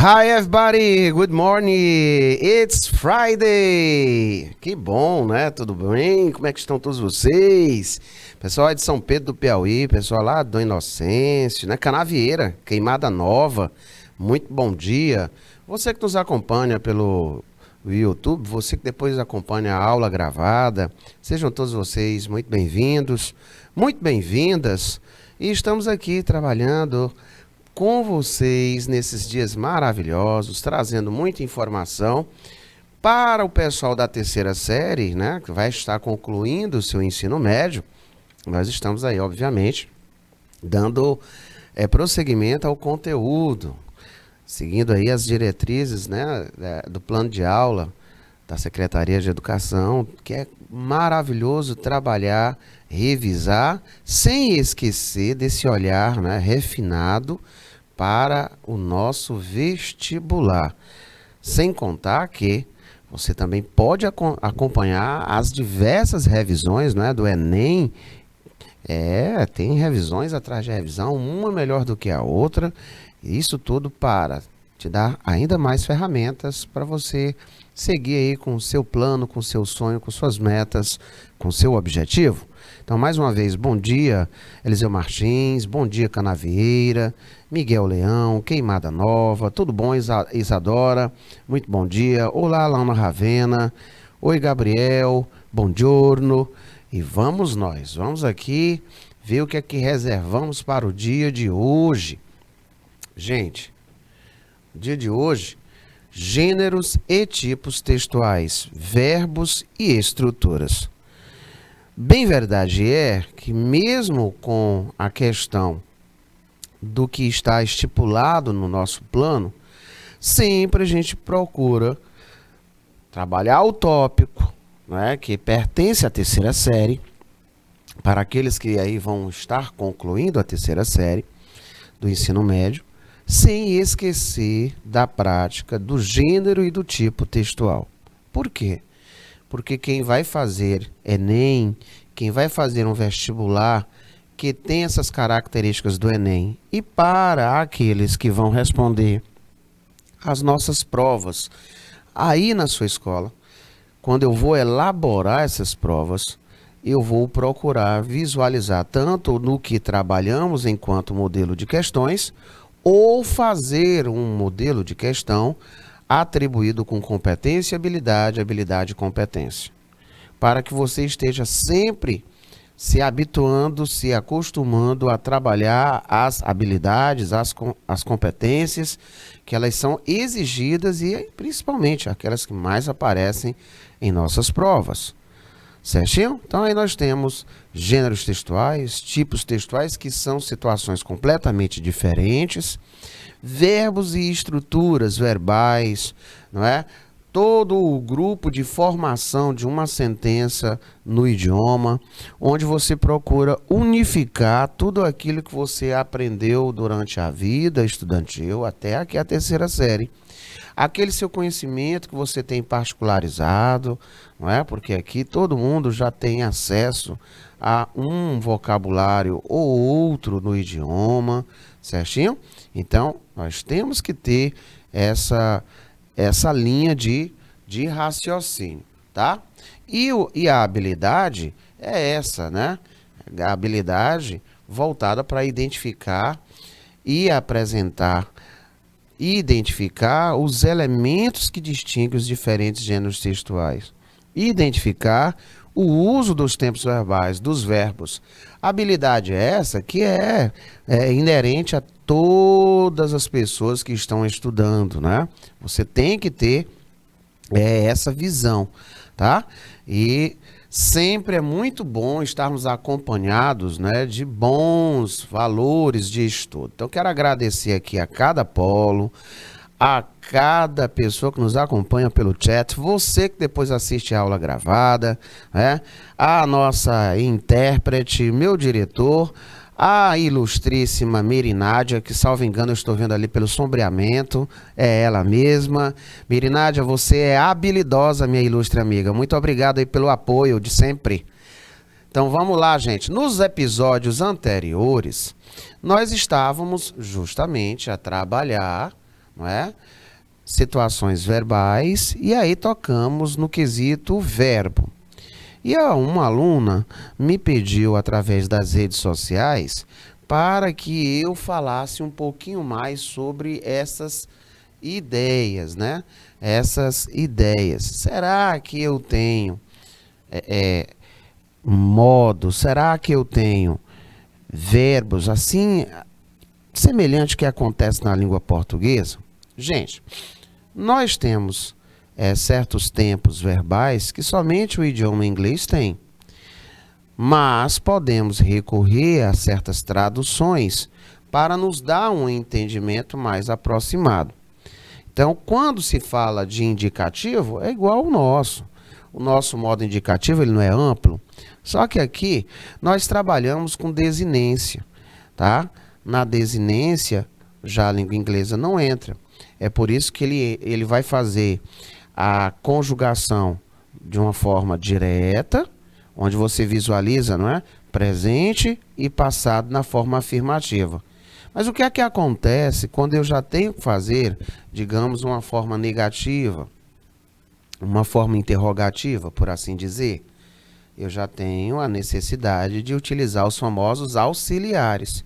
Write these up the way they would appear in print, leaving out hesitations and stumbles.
Hi everybody, good morning, it's Friday. Que bom, né? Tudo bem? Como é que estão todos vocês? Pessoal é de São Pedro do Piauí, pessoal lá do Inocêncio, né? Canavieira, Queimada Nova, muito bom dia. Você que nos acompanha pelo YouTube, você que depois acompanha a aula gravada, sejam todos vocês muito bem-vindos, muito bem-vindas. E estamos aqui trabalhando com vocês nesses dias maravilhosos, trazendo muita informação para o pessoal da terceira série, né, que vai estar concluindo o seu ensino médio. Nós estamos aí, obviamente, dando prosseguimento ao conteúdo, seguindo aí as diretrizes, né, do plano de aula da Secretaria de Educação, que é maravilhoso trabalhar, revisar, sem esquecer desse olhar, né, refinado para o nosso vestibular. Sem contar que você também pode acompanhar as diversas revisões, né, do Enem. Tem revisões atrás de revisão, uma melhor do que a outra. Isso tudo para te dar ainda mais ferramentas para você seguir aí com o seu plano, com o seu sonho, com suas metas, com o seu objetivo. Então, mais uma vez, bom dia, Eliseu Martins, bom dia, Canavieira, Miguel Leão, Queimada Nova, tudo bom, Isadora? Muito bom dia. Olá, Lana Ravena. Oi, Gabriel, bom giorno. E vamos aqui ver o que é que reservamos para o dia de hoje. Gente, dia de hoje, gêneros e tipos textuais, verbos e estruturas. Bem verdade é que mesmo com a questão do que está estipulado no nosso plano, sempre a gente procura trabalhar o tópico, né, que pertence à terceira série, para aqueles que aí vão estar concluindo a terceira série do ensino médio, sem esquecer da prática do gênero e do tipo textual. Por quê? Porque quem vai fazer Enem, quem vai fazer um vestibular que tem essas características do Enem, e para aqueles que vão responder as nossas provas aí na sua escola, quando eu vou elaborar essas provas, eu vou procurar visualizar tanto no que trabalhamos enquanto modelo de questões, ou fazer um modelo de questão atribuído com competência, habilidade e competência. Para que você esteja sempre se habituando, se acostumando a trabalhar as habilidades, as competências, que elas são exigidas e principalmente aquelas que mais aparecem em nossas provas. Certinho? Então aí nós temos gêneros textuais, tipos textuais, que são situações completamente diferentes, verbos e estruturas verbais, não é? Todo o grupo de formação de uma sentença no idioma, onde você procura unificar tudo aquilo que você aprendeu durante a vida estudantil até aqui a terceira série. Aquele seu conhecimento que você tem particularizado, não é? Porque aqui todo mundo já tem acesso a um vocabulário ou outro no idioma, certinho? Então, nós temos que ter essa linha de raciocínio, tá? E a habilidade é essa, né? A habilidade voltada para identificar e identificar os elementos que distinguem os diferentes gêneros textuais. Identificar o uso dos tempos verbais, dos verbos. Habilidade é essa que é inerente a todas as pessoas que estão estudando, né? Você tem que ter essa visão, tá? E sempre é muito bom estarmos acompanhados, né, de bons valores de estudo. Então, quero agradecer aqui a cada polo, a cada pessoa que nos acompanha pelo chat, você que depois assiste a aula gravada, né, a nossa intérprete, meu diretor, a ilustríssima Mirinádia, que salvo engano eu estou vendo ali pelo sombreamento, é ela mesma. Mirinádia, você é habilidosa, minha ilustre amiga. Muito obrigado aí pelo apoio de sempre. Então vamos lá, gente. Nos episódios anteriores, nós estávamos justamente a trabalhar, não é? Situações verbais, e aí tocamos no quesito verbo. E uma aluna me pediu através das redes sociais para que eu falasse um pouquinho mais sobre essas ideias, né? Essas ideias. Será que eu tenho modo? Será que eu tenho verbos assim semelhante que acontece na língua portuguesa? Gente, nós temos certos tempos verbais que somente o idioma inglês tem, mas podemos recorrer a certas traduções para nos dar um entendimento mais aproximado. Então, quando se fala de indicativo, é igual ao nosso. O nosso modo indicativo ele não é amplo, só que aqui nós trabalhamos com desinência, tá? Na desinência, já a língua inglesa não entra. É por isso que ele vai fazer a conjugação de uma forma direta, onde você visualiza, não é? Presente e passado na forma afirmativa. Mas o que é que acontece quando eu já tenho que fazer, digamos, uma forma negativa, uma forma interrogativa, por assim dizer? Eu já tenho a necessidade de utilizar os famosos auxiliares,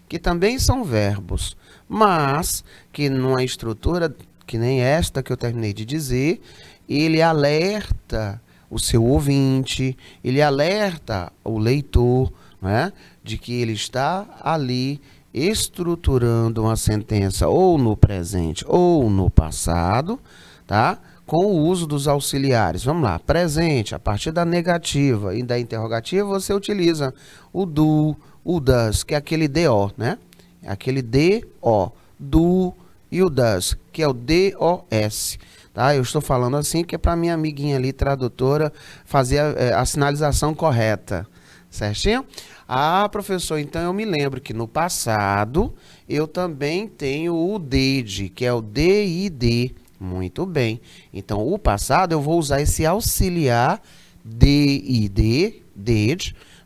que também são verbos, mas que numa estrutura que nem esta que eu terminei de dizer, ele alerta o seu ouvinte, ele alerta o leitor, né, de que ele está ali estruturando uma sentença ou no presente ou no passado, tá? Com o uso dos auxiliares. Vamos lá, presente, a partir da negativa e da interrogativa, você utiliza o do, o does, que é aquele do, né? Aquele do, do e o does, que é o dos, tá? Eu estou falando assim que é para minha amiguinha ali, tradutora, fazer a sinalização correta, certinho? Ah, professor, então eu me lembro que no passado eu também tenho o did, que é o did. Muito bem. Então, o passado eu vou usar esse auxiliar did,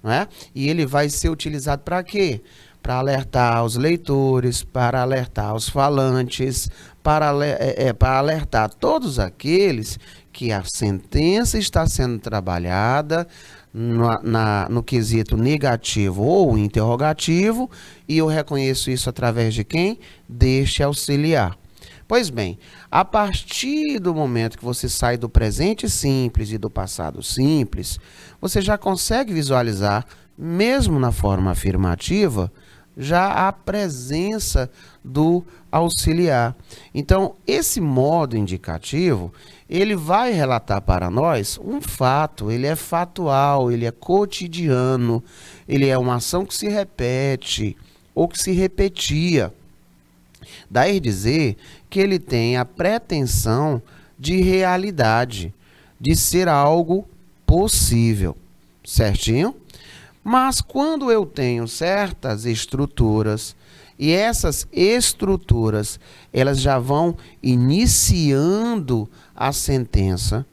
né? E ele vai ser utilizado para quê? Para alertar os leitores, para alertar os falantes, para alertar todos aqueles que a sentença está sendo trabalhada no quesito negativo ou interrogativo, e eu reconheço isso através de quem? Deste auxiliar. Pois bem, a partir do momento que você sai do presente simples e do passado simples, você já consegue visualizar, mesmo na forma afirmativa, já a presença do auxiliar. Então, esse modo indicativo, ele vai relatar para nós um fato, ele é fatual, ele é cotidiano, ele é uma ação que se repete ou que se repetia. Daí dizer que ele tem a pretensão de realidade, de ser algo possível, certinho? Mas quando eu tenho certas estruturas, e essas estruturas, elas já vão iniciando a sentença,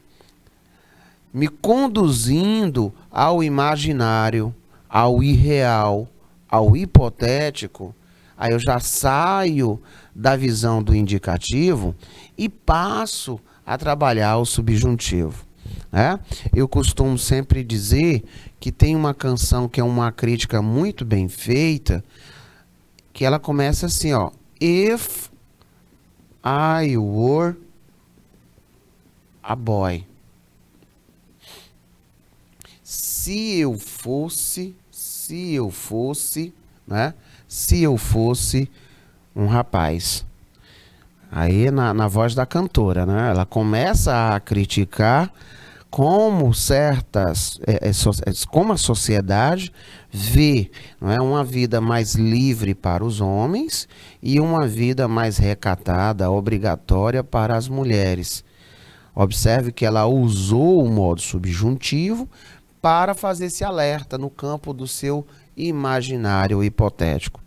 me conduzindo ao imaginário, ao irreal, ao hipotético, aí eu já saio da visão do indicativo e passo a trabalhar o subjuntivo, né? Eu costumo sempre dizer que tem uma canção que é uma crítica muito bem feita, que ela começa assim, ó. If I were a boy. Se eu fosse, né? Se eu fosse um rapaz. Aí na voz da cantora, né? Ela começa a criticar como como a sociedade vê, não é, uma vida mais livre para os homens e uma vida mais recatada, obrigatória para as mulheres. Observe que ela usou o modo subjuntivo para fazer esse alerta no campo do seu imaginário hipotético.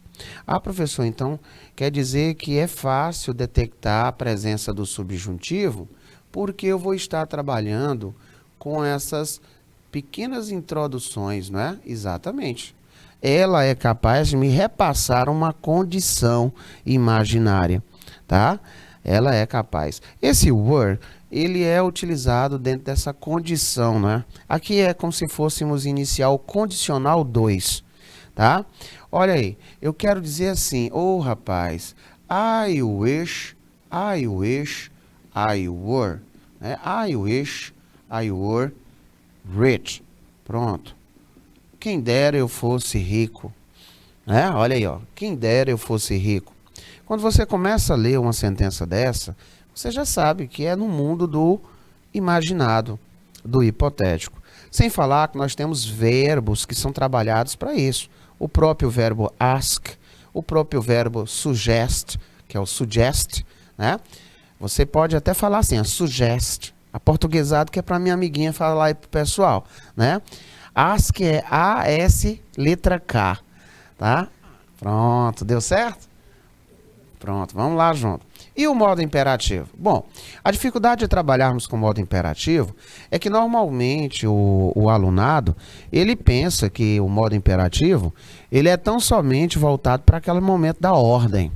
Ah, professor, então quer dizer que é fácil detectar a presença do subjuntivo porque eu vou estar trabalhando com essas pequenas introduções, não é? Exatamente. Ela é capaz de me repassar uma condição imaginária, tá? ela é capaz. Esse were, ele é utilizado dentro dessa condição, né? Aqui é como se fôssemos iniciar o condicional 2, tá? Olha aí, eu quero dizer assim, rapaz, I wish I were, né? I wish I were rich. Pronto. Quem dera eu fosse rico, né? Olha aí, ó. Quem dera eu fosse rico. Quando você começa a ler uma sentença dessa, você já sabe que é no mundo do imaginado, do hipotético. Sem falar que nós temos verbos que são trabalhados para isso. O próprio verbo ask, o próprio verbo suggest, que é o suggest, né? Você pode até falar assim, suggest, aportuguesado, que é para minha amiguinha falar aí pro pessoal, né? Ask é A-S, letra K, tá? Pronto, deu certo? Pronto, vamos lá junto. E o modo imperativo? Bom, a dificuldade de trabalharmos com o modo imperativo é que normalmente o alunado, ele pensa que o modo imperativo, ele é tão somente voltado para aquele momento da ordem.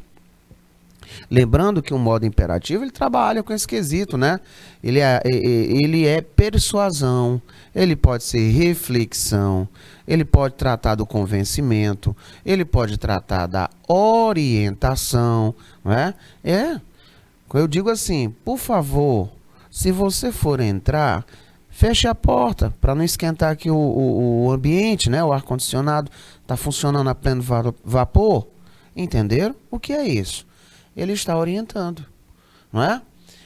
Lembrando que o modo imperativo, ele trabalha com esse quesito, né? Ele é persuasão, ele pode ser reflexão, ele pode tratar do convencimento, ele pode tratar da orientação, né? Eu digo assim, por favor, se você for entrar, feche a porta para não esquentar aqui o ambiente, né? O ar-condicionado está funcionando a pleno vapor. Entenderam? O que é isso? Ele está orientando, não é?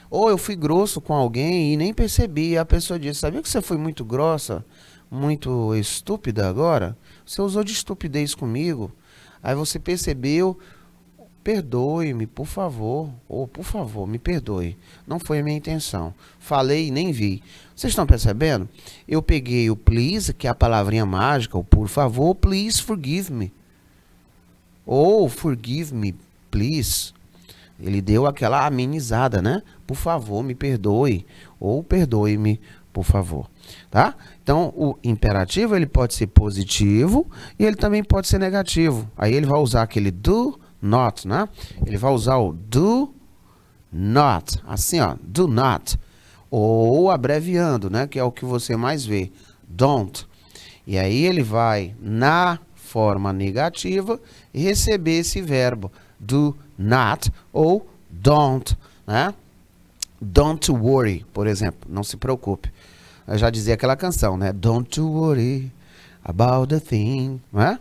Ou eu fui grosso com alguém e nem percebi. A pessoa disse, sabia que você foi muito grossa, muito estúpida agora? Você usou de estupidez comigo. Aí você percebeu, perdoe-me, por favor. Ou, por favor, me perdoe. Não foi a minha intenção. Falei e nem vi. Vocês estão percebendo? Eu peguei o please, que é a palavrinha mágica, o por favor, please forgive me. Ou forgive me, please. Ele deu aquela amenizada, né? Por favor, me perdoe. Ou perdoe-me, por favor. Tá? Então, o imperativo, ele pode ser positivo e ele também pode ser negativo. Aí ele vai usar aquele do not, né? Ele vai usar o do not. Assim, ó. Do not. Ou abreviando, né? Que é o que você mais vê. Don't. E aí ele vai na forma negativa e receber esse verbo. Do not ou don't, né? Don't worry, por exemplo, não se preocupe. Eu já dizia aquela canção, né? Don't worry about the thing, né?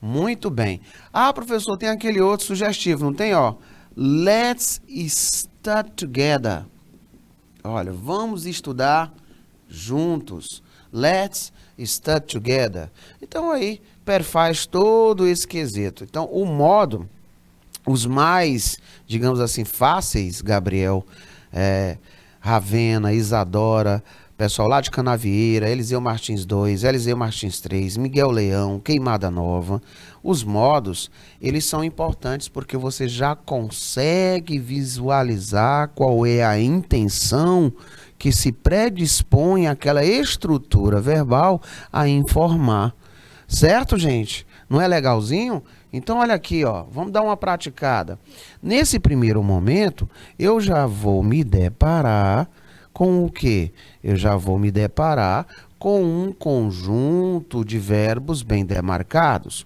Muito bem. Ah, professor, tem aquele outro sugestivo, não tem, ó? Let's study together. Olha, vamos estudar juntos. Let's study together. Então aí perfaz todo esse quesito. Então o modo, os mais, digamos assim, fáceis, Gabriel, Ravena, Isadora, pessoal lá de Canavieira, Eliseu Martins 2, Eliseu Martins 3, Miguel Leão, Queimada Nova. Os modos, eles são importantes porque você já consegue visualizar qual é a intenção que se predispõe àquela estrutura verbal a informar. Certo, gente? Não é legalzinho? Então, olha aqui, ó, vamos dar uma praticada. Nesse primeiro momento, eu já vou me deparar com o quê? Eu já vou me deparar com um conjunto de verbos bem demarcados.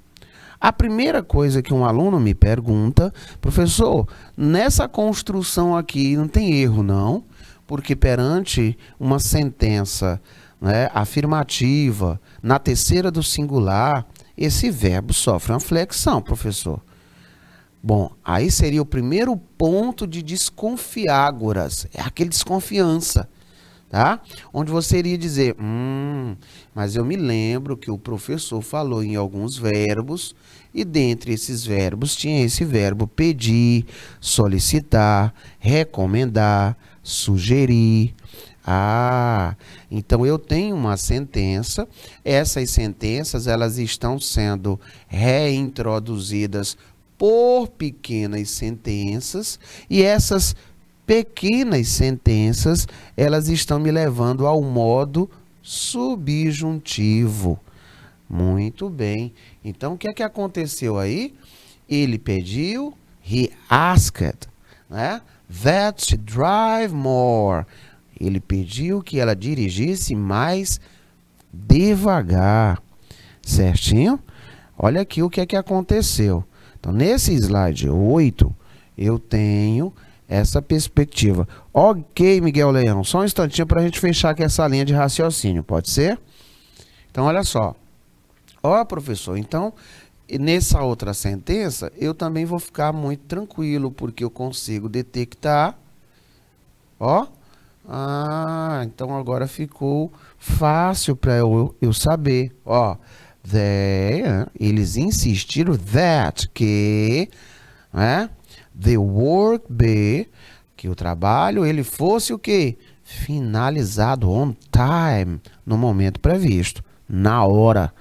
A primeira coisa que um aluno me pergunta, professor, nessa construção aqui não tem erro, não? Porque perante uma sentença, né, afirmativa, na terceira do singular, esse verbo sofre uma flexão, professor. Bom, aí seria o primeiro ponto de desconfiágoras, é aquele desconfiança, tá? Onde você iria dizer, mas eu me lembro que o professor falou em alguns verbos, e dentre esses verbos tinha esse verbo pedir, solicitar, recomendar, sugerir. Ah, então eu tenho uma sentença, essas sentenças elas estão sendo reintroduzidas por pequenas sentenças e essas pequenas sentenças elas estão me levando ao modo subjuntivo. Muito bem, então o que é que aconteceu aí? Ele pediu, he asked, né? that she drive more. Ele pediu que ela dirigisse mais devagar. Certinho? Olha aqui o que é que aconteceu. Então, nesse slide 8, eu tenho essa perspectiva. Ok, Miguel Leão, só um instantinho para a gente fechar aqui essa linha de raciocínio, pode ser? Então, olha só. Ó, professor, então, nessa outra sentença, eu também vou ficar muito tranquilo, porque eu consigo detectar, ó, então agora ficou fácil para eu saber, ó, eles insistiram que, né, the work be, que o trabalho ele fosse o quê? Finalizado on time, no momento previsto, na hora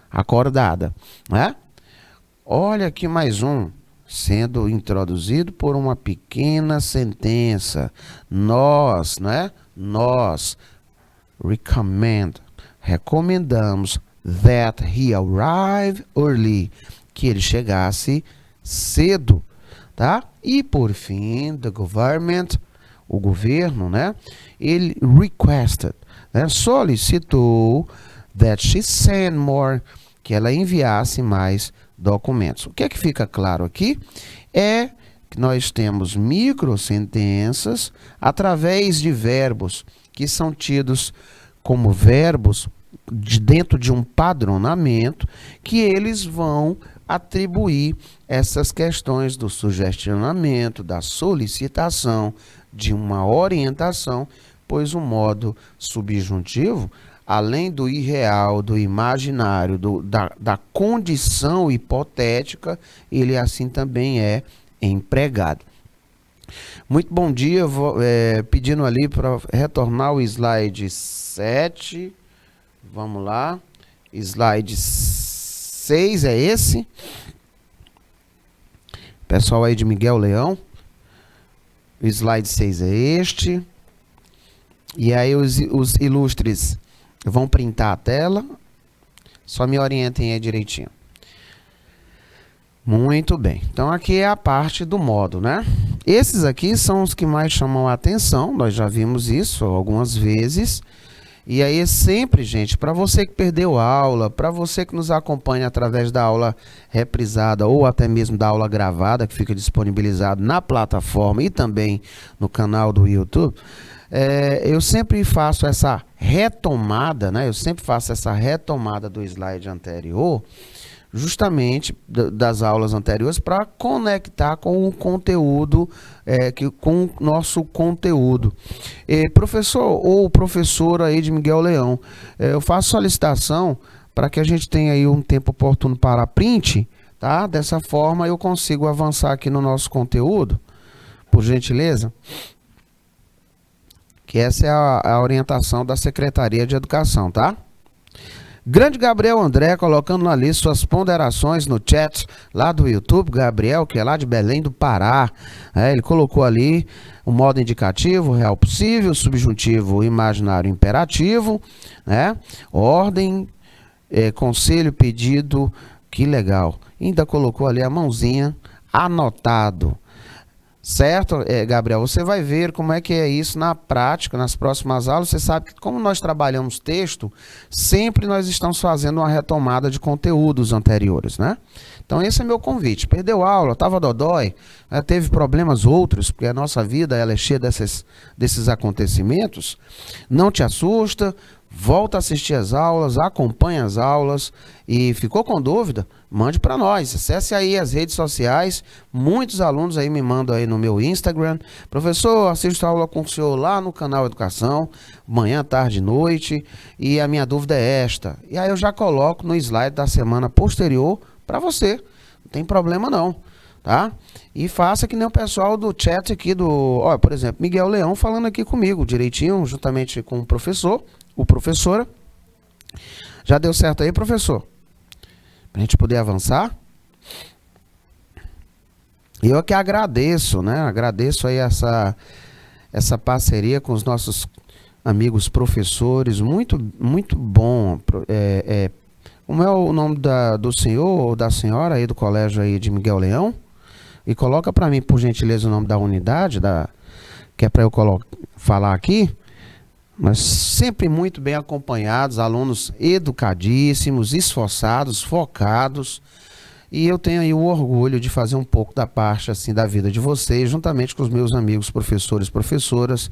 acordada, né? Olha aqui mais um, sendo introduzido por uma pequena sentença. Nós, né? Nós recomendamos that he arrive early, que ele chegasse cedo, tá? E por fim, the government, o governo, né? Ele requested, né? Solicitou that she send more, que ela enviasse mais documentos. O que é que fica claro aqui? É que nós temos microsentenças através de verbos que são tidos como verbos dentro de um padronamento, que eles vão atribuir essas questões do sugestionamento, da solicitação, de uma orientação, pois o modo subjuntivo, além do irreal, do imaginário, da condição hipotética, ele assim também é empregado. Muito bom dia, pedindo ali para retornar o slide 7. Vamos lá. Slide 6 é esse. Pessoal aí de Miguel Leão. O slide 6 é este. E aí os ilustres vão printar a tela. Só me orientem aí direitinho. Muito bem. Então aqui é a parte do modo, né? Esses aqui são os que mais chamam a atenção. Nós já vimos isso algumas vezes. E aí sempre, gente, para você que perdeu a aula, para você que nos acompanha através da aula reprisada ou até mesmo da aula gravada, que fica disponibilizado na plataforma e também no canal do YouTube, eu sempre faço essa retomada, né? Eu sempre faço essa retomada do slide anterior, justamente das aulas anteriores, para conectar com o conteúdo, com o nosso conteúdo. Professor ou professora aí de Miguel Leão, eu faço solicitação para que a gente tenha aí um tempo oportuno para print, tá? Dessa forma eu consigo avançar aqui no nosso conteúdo, por gentileza. Que essa é a orientação da Secretaria de Educação, tá? Grande Gabriel André colocando ali suas ponderações no chat lá do YouTube. Gabriel, que é lá de Belém do Pará, ele colocou ali o modo indicativo, real possível, subjuntivo, imaginário, imperativo, né? Ordem, conselho, pedido, que legal. Ainda colocou ali a mãozinha, anotado. Certo, Gabriel? Você vai ver como é que é isso na prática, nas próximas aulas. Você sabe que como nós trabalhamos texto, sempre nós estamos fazendo uma retomada de conteúdos anteriores, né? Então esse é meu convite. Perdeu a aula, estava dodói, teve problemas outros, porque a nossa vida ela é cheia desses acontecimentos. Não te assusta, volta a assistir as aulas, acompanha as aulas e ficou com dúvida? Mande para nós, acesse aí as redes sociais, muitos alunos aí me mandam aí no meu Instagram, professor, assisto a aula com o senhor lá no canal Educação, manhã, tarde, noite, e a minha dúvida é esta, e aí eu já coloco no slide da semana posterior para você, não tem problema não, tá? E faça que nem o pessoal do chat aqui ó, por exemplo, Miguel Leão falando aqui comigo direitinho, juntamente com o professor, ou professora. Já deu certo aí, professor? Para a gente poder avançar. Eu que agradeço, né? Agradeço aí essa parceria com os nossos amigos professores. Muito, muito bom. Como é o nome do senhor ou da senhora aí do colégio aí de Miguel Leão? E coloca para mim, por gentileza, o nome da unidade, que é para eu falar aqui, mas sempre muito bem acompanhados, alunos educadíssimos, esforçados, focados. E eu tenho aí o orgulho de fazer um pouco da parte assim da vida de vocês, juntamente com os meus amigos professores e professoras.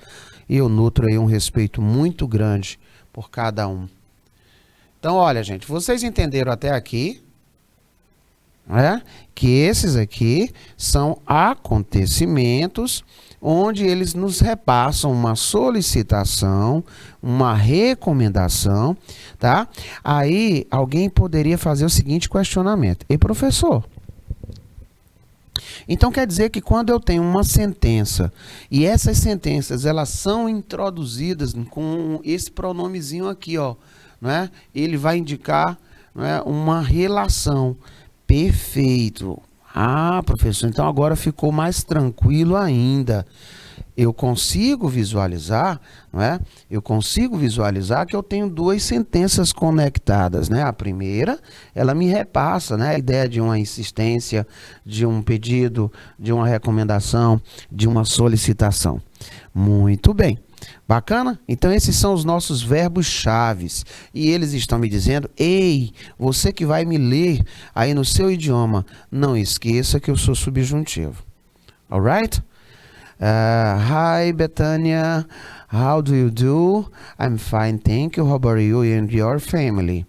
E eu nutro aí um respeito muito grande por cada um. Então, olha, gente, vocês entenderam até aqui, né, que esses aqui são acontecimentos onde eles nos repassam uma solicitação, uma recomendação, tá? Aí alguém poderia fazer o seguinte questionamento: e professor, então quer dizer que quando eu tenho uma sentença e essas sentenças elas são introduzidas com esse pronomezinho aqui, ó, né? Ele vai indicar, né, uma relação. Perfeito. Ah, professor, então agora ficou mais tranquilo ainda. Eu consigo visualizar, não é? Eu consigo visualizar que eu tenho duas sentenças conectadas, né? A primeira, ela me repassa, né, a ideia de uma insistência, de um pedido, de uma recomendação, de uma solicitação. Muito bem. Bacana? Então esses são os nossos verbos chaves e eles estão me dizendo: ei, você que vai me ler aí no seu idioma, não esqueça que eu sou subjuntivo. Alright? Hi Betania, how do you do? I'm fine, thank you. How about you and your family?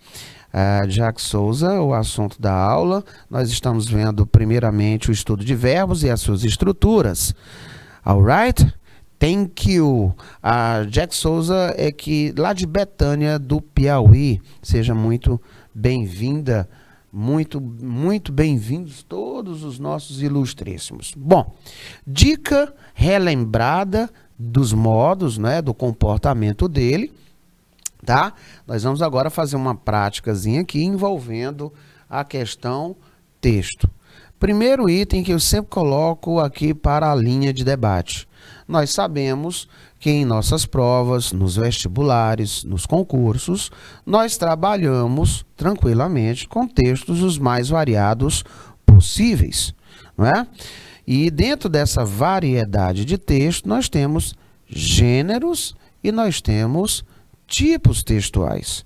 Jack Souza, o assunto da aula. Nós estamos vendo primeiramente o estudo de verbos e as suas estruturas. Alright? Thank you. A Jack Souza é que lá de Betânia, do Piauí. Seja muito bem-vinda, muito bem-vindos todos os nossos ilustríssimos. Bom, dica relembrada dos modos, né, do comportamento dele, tá? Nós vamos agora fazer uma práticazinha aqui envolvendo a questão texto. Primeiro item que eu sempre coloco aqui para a linha de debate. Nós sabemos que em nossas provas, nos vestibulares, nos concursos, nós trabalhamos tranquilamente com textos os mais variados possíveis, não é? E dentro dessa variedade de texto, nós temos gêneros e nós temos tipos textuais.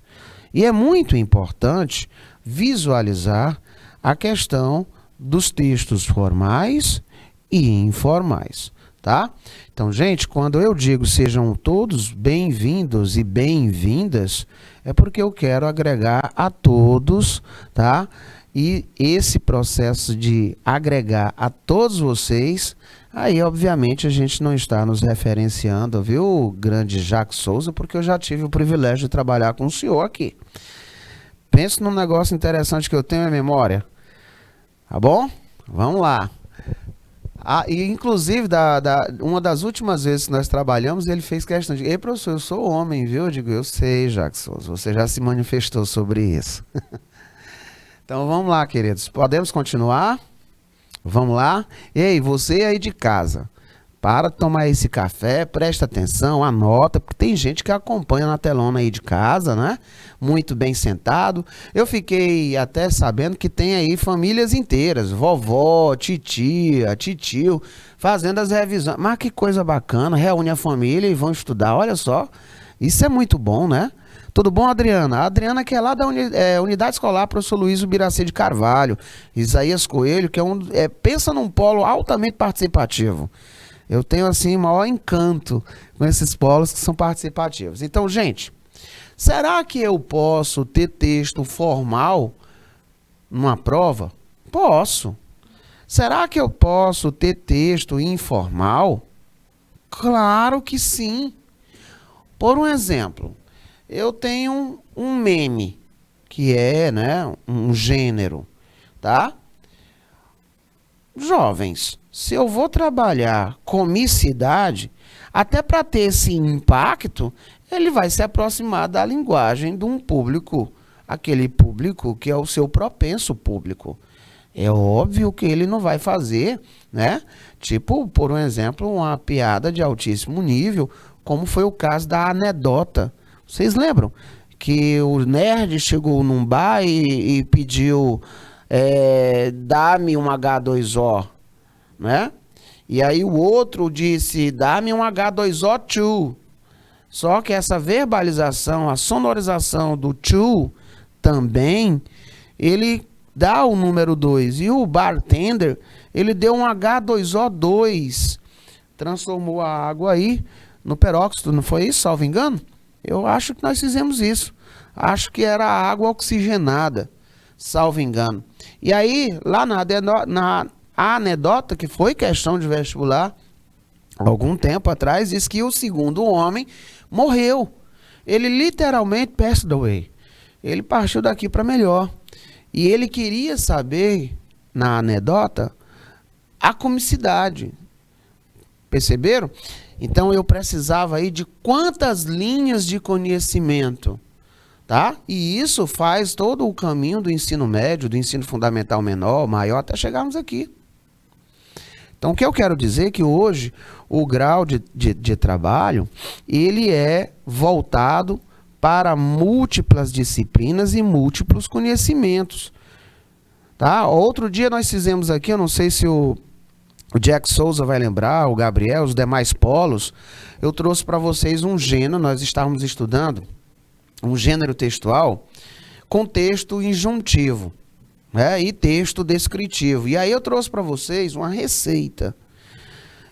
E é muito importante visualizar a questão dos textos formais e informais. Tá? Então, gente, quando eu digo sejam todos bem-vindos e bem-vindas, é porque eu quero agregar a todos, tá? E esse processo de agregar a todos vocês, aí, obviamente, a gente não está nos referenciando, viu, grande Jack Souza, porque eu já tive o privilégio de trabalhar com o senhor aqui. Pense num negócio interessante que eu tenho em memória. Tá bom? Vamos lá. E inclusive, uma das últimas vezes que nós trabalhamos, ele fez questão de: ei, professor, eu sou homem, viu? Eu digo: eu sei, Jackson, você já se manifestou sobre isso. Então, vamos lá, queridos. Podemos continuar? Vamos lá? Ei, você aí de casa, para tomar esse café, presta atenção, anota, porque tem gente que acompanha na telona aí de casa, né? Muito bem sentado. Eu fiquei até sabendo que tem aí famílias inteiras, vovó, titia, titio, fazendo as revisões. Mas que coisa bacana, reúne a família e vão estudar, olha só. Isso é muito bom, né? Tudo bom, Adriana? A Adriana que é lá da Unidade Escolar Professor Luiz Ubiracê de Carvalho, Isaías Coelho, que pensa num polo altamente participativo. Eu tenho, assim, maior encanto com esses polos que são participativos. Então, gente, será que eu posso ter texto formal numa prova? Posso. Será que eu posso ter texto informal? Claro que sim. Por um exemplo, eu tenho um meme, que é, né, um gênero, tá? Jovens, se eu vou trabalhar comicidade, até para ter esse impacto, ele vai se aproximar da linguagem de um público, aquele público que é o seu propenso público. É óbvio que ele não vai fazer, né? Tipo, por um exemplo, uma piada de altíssimo nível, como foi o caso da anedota. Vocês lembram? Que o nerd chegou num bar e pediu... dá-me um H2O, né? E aí o outro disse, dá-me um H2O2. Só que essa verbalização, a sonorização do to também, ele dá o número 2. E o bartender, ele deu um H2O2. Transformou a água aí no peróxido, não foi isso, salvo engano? Eu acho que nós fizemos isso. Acho que era água oxigenada, salvo engano. E aí, lá na anedota, que foi questão de vestibular, algum tempo atrás, diz que o segundo homem morreu. Ele literalmente passed away. Ele partiu daqui para melhor. E ele queria saber, na anedota, a comicidade. Perceberam? Então eu precisava aí de quantas linhas de conhecimento, tá? E isso faz todo o caminho do ensino médio, do ensino fundamental menor, maior, até chegarmos aqui. Então o que eu quero dizer é que hoje o grau de trabalho, ele é voltado para múltiplas disciplinas e múltiplos conhecimentos, tá? Outro dia nós fizemos aqui, eu não sei se o Jack Souza vai lembrar, o Gabriel, os demais polos, eu trouxe para vocês um gênero, nós estávamos estudando um gênero textual com texto injuntivo, né, e texto descritivo. E aí eu trouxe para vocês uma receita.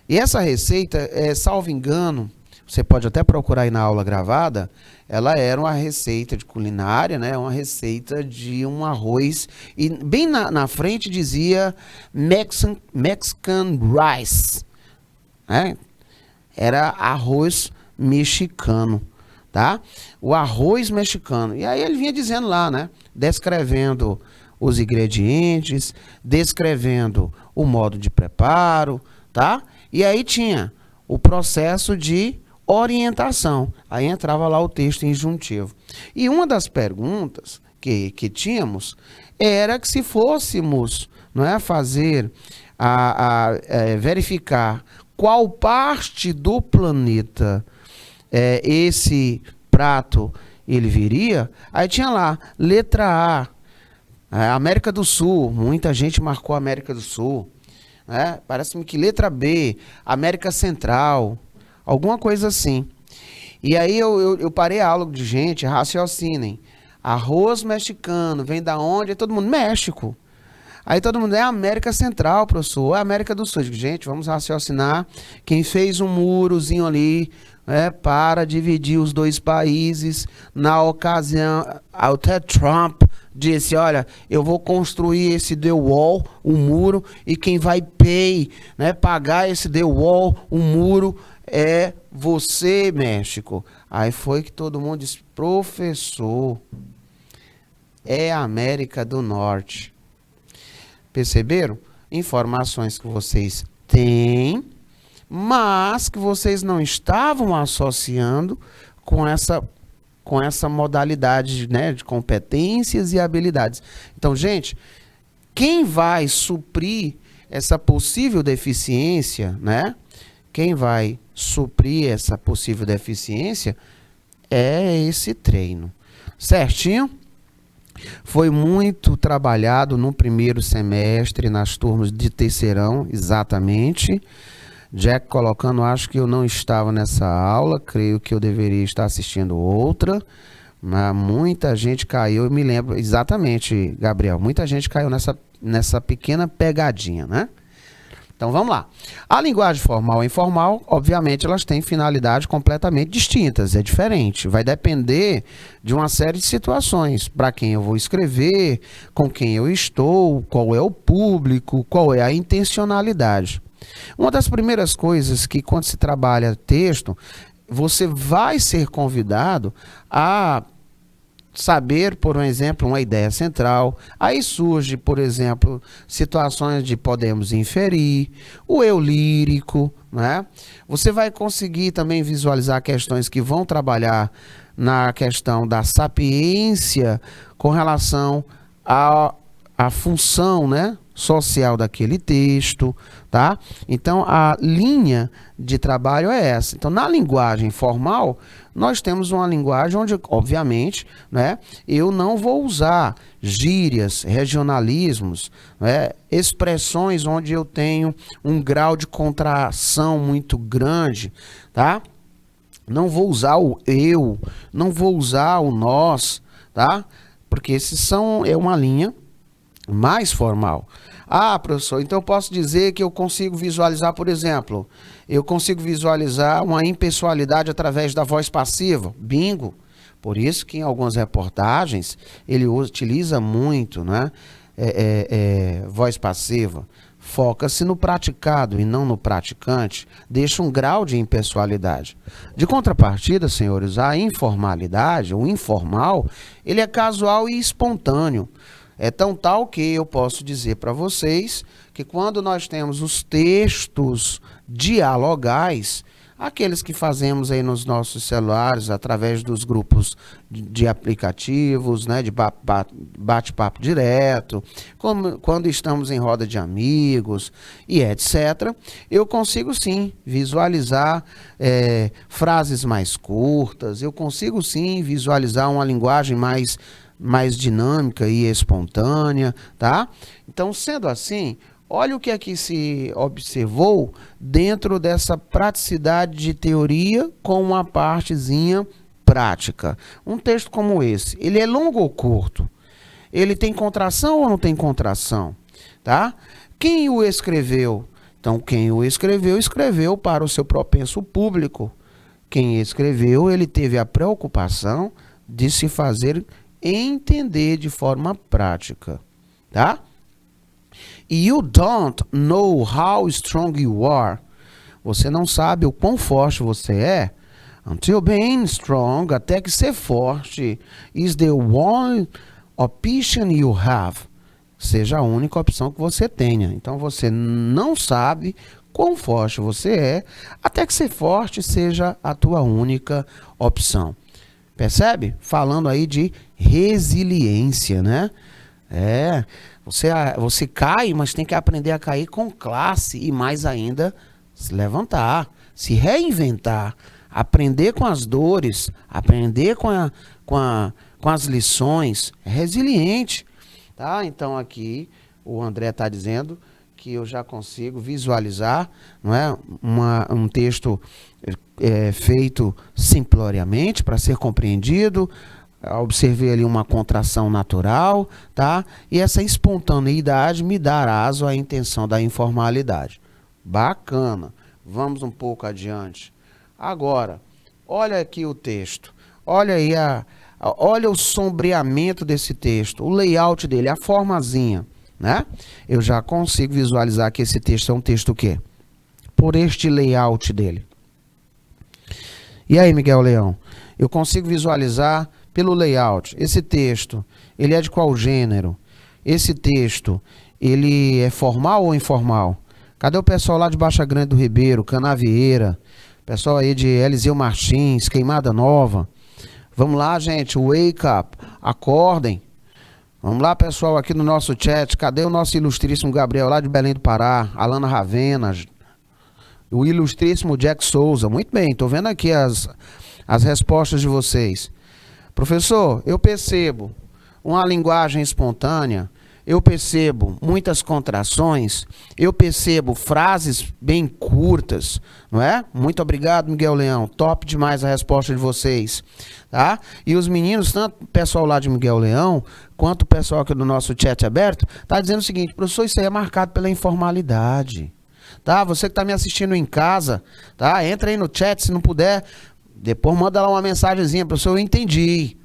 E essa receita, salvo engano, você pode até procurar aí na aula gravada, ela era uma receita de culinária, né? Uma receita de um arroz. E bem na frente dizia Mexican rice. Né? Era arroz mexicano, tá? O arroz mexicano. E aí ele vinha dizendo lá, né? Descrevendo os ingredientes, descrevendo o modo de preparo, tá? E aí tinha o processo de orientação. Aí entrava lá o texto injuntivo. E uma das perguntas que tínhamos era que se fôssemos, não é, fazer, verificar qual parte do planeta esse prato ele viria, aí tinha lá, letra A, América do Sul, muita gente marcou América do Sul. Parece-me que letra B, América Central, alguma coisa assim. E aí eu parei a aula de gente, raciocinem. Arroz mexicano, vem da onde? É todo mundo, México. Aí todo mundo, é América Central, professor, é América do Sul. Eu digo, gente, vamos raciocinar. Quem fez um murozinho ali para dividir os dois países, na ocasião, até Trump disse, olha, eu vou construir esse The Wall, um muro, e quem vai pagar esse The Wall, um muro, é você, México. Aí foi que todo mundo disse, professor, é a América do Norte. Perceberam? Informações que vocês têm, mas que vocês não estavam associando com essa modalidade, né, de competências e habilidades. Então, gente, quem vai suprir essa possível deficiência, né? Quem vai suprir essa possível deficiência é esse treino. Certinho? Foi muito trabalhado no primeiro semestre, nas turmas de terceirão, exatamente. Jack colocando, acho que eu não estava nessa aula, creio que eu deveria estar assistindo outra, mas muita gente caiu, eu me lembro, exatamente, Gabriel, muita gente caiu nessa pequena pegadinha, né? Então vamos lá. A linguagem formal e informal, obviamente, elas têm finalidades completamente distintas, é diferente. Vai depender de uma série de situações. Para quem eu vou escrever, com quem eu estou, qual é o público, qual é a intencionalidade. Uma das primeiras coisas que, quando se trabalha texto, você vai ser convidado a saber, por um exemplo, uma ideia central. Aí surge, por exemplo, situações de podemos inferir, o eu lírico, né? Você vai conseguir também visualizar questões que vão trabalhar na questão da sapiência com relação à função, né, social daquele texto, tá? Então, a linha de trabalho é essa. Então, na linguagem formal, nós temos uma linguagem onde, obviamente, né, eu não vou usar gírias, regionalismos, né, expressões onde eu tenho um grau de contração muito grande, tá? Não vou usar o eu, não vou usar o nós, tá? Porque é uma linha mais formal. Ah, professor, então eu posso dizer que eu consigo visualizar, por exemplo, eu consigo visualizar uma impessoalidade através da voz passiva. Bingo! Por isso que em algumas reportagens ele utiliza muito, né, voz passiva. Foca-se no praticado e não no praticante, deixa um grau de impessoalidade. De contrapartida, senhores, a informalidade, o informal, ele é casual e espontâneo. É tão tal que eu posso dizer para vocês que quando nós temos os textos dialogais, aqueles que fazemos aí nos nossos celulares, através dos grupos de aplicativos, né, de bate-papo direto, quando estamos em roda de amigos e etc., eu consigo sim visualizar frases mais curtas, eu consigo sim visualizar uma linguagem mais dinâmica e espontânea, tá? Então, sendo assim, olha o que aqui se observou dentro dessa praticidade de teoria com uma partezinha prática. Um texto como esse, ele é longo ou curto? Ele tem contração ou não tem contração? Tá? Quem o escreveu? Então, quem o escreveu, escreveu para o seu propenso público. Quem escreveu, ele teve a preocupação de se fazer entender de forma prática, tá? You don't know how strong you are. Você não sabe o quão forte você é. Until being strong, até que ser forte, is the one option you have. Seja a única opção que você tenha. Então você não sabe quão forte você é, até que ser forte seja a tua única opção. Percebe? Falando aí de resiliência, né? Você cai, mas tem que aprender a cair com classe e mais ainda se levantar, se reinventar, aprender com as dores, aprender com as lições. É resiliente, tá? Então aqui o André está dizendo que eu já consigo visualizar, não é, um texto feito simploriamente para ser compreendido. Observei ali uma contração natural, tá? E essa espontaneidade me dá aso à intenção da informalidade. Bacana. Vamos um pouco adiante. Agora, olha aqui o texto. Olha aí olha o sombreamento desse texto, o layout dele, a formazinha, né? Eu já consigo visualizar que esse texto é um texto o quê? Por este layout dele. E aí, Miguel Leão? Eu consigo visualizar pelo layout. Esse texto, ele é de qual gênero? Esse texto, ele é formal ou informal? Cadê o pessoal lá de Baixa Grande do Ribeiro, Canavieira? Pessoal aí de Eliseu Martins, Queimada Nova. Vamos lá, gente, wake up, acordem. Vamos lá, pessoal, aqui no nosso chat. Cadê o nosso ilustríssimo Gabriel lá de Belém do Pará? Alana Ravena, o ilustríssimo Jack Souza. Muito bem, estou vendo aqui as respostas de vocês. Professor, eu percebo uma linguagem espontânea, eu percebo muitas contrações, eu percebo frases bem curtas, não é? Muito obrigado, Miguel Leão, top demais a resposta de vocês, tá? E os meninos, tanto o pessoal lá de Miguel Leão, quanto o pessoal aqui do nosso chat aberto, tá dizendo o seguinte: professor, isso aí é marcado pela informalidade, tá? Você que tá me assistindo em casa, tá? Entra aí no chat, se não puder, depois manda lá uma mensagenzinha, professor, eu entendi.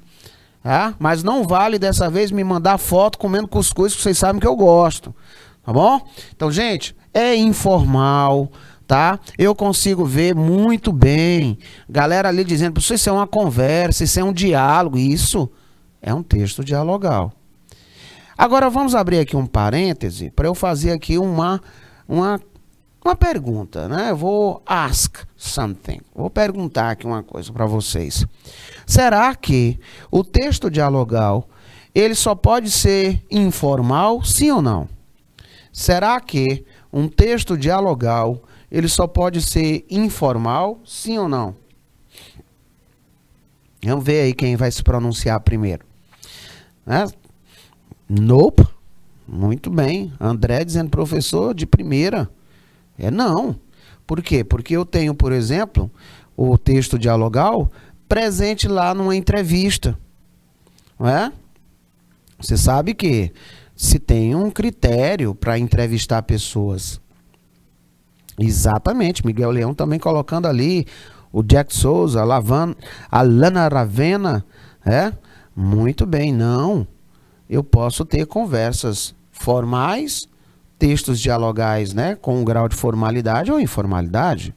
Tá? Mas não vale dessa vez me mandar foto comendo cuscuz, que vocês sabem que eu gosto. Tá bom? Então, gente, é informal, tá? Eu consigo ver muito bem. Galera ali dizendo, professor, isso é uma conversa, isso é um diálogo. Isso é um texto dialogal. Agora, vamos abrir aqui um parêntese para eu fazer aqui uma pergunta, né? Eu vou ask something. Vou perguntar aqui uma coisa para vocês. Será que o texto dialogal, ele só pode ser informal, sim ou não? Será que um texto dialogal, ele só pode ser informal, sim ou não? Vamos ver aí quem vai se pronunciar primeiro. Né? Nope. Muito bem. André dizendo professor de primeira. Não. Por quê? Porque eu tenho, por exemplo, o texto dialogal presente lá numa entrevista. Não é? Você sabe que se tem um critério para entrevistar pessoas. Exatamente. Miguel Leão também colocando ali o Jack Souza, a Lana Ravena. Muito bem. Não. Eu posso ter conversas formais, textos dialogais, né, com um grau de formalidade ou informalidade.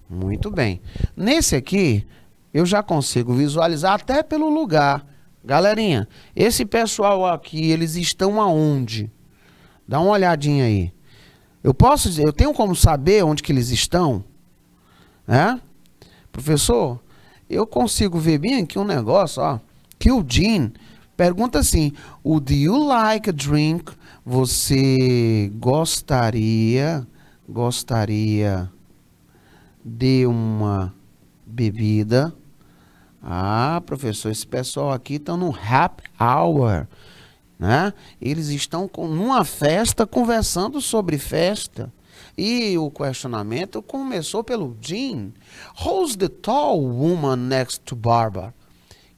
Muito bem. Nesse aqui, eu já consigo visualizar até pelo lugar. Galerinha, esse pessoal aqui, eles estão aonde? Dá uma olhadinha aí. Eu tenho como saber onde que eles estão? Professor, eu consigo ver bem aqui um negócio, ó, que o Jean pergunta assim, would you like a drink? Você gostaria de uma bebida? Ah, professor, esse pessoal aqui estão no happy hour, né? Eles estão numa festa conversando sobre festa. E o questionamento começou pelo Jean. Who's the tall woman next to Barbara?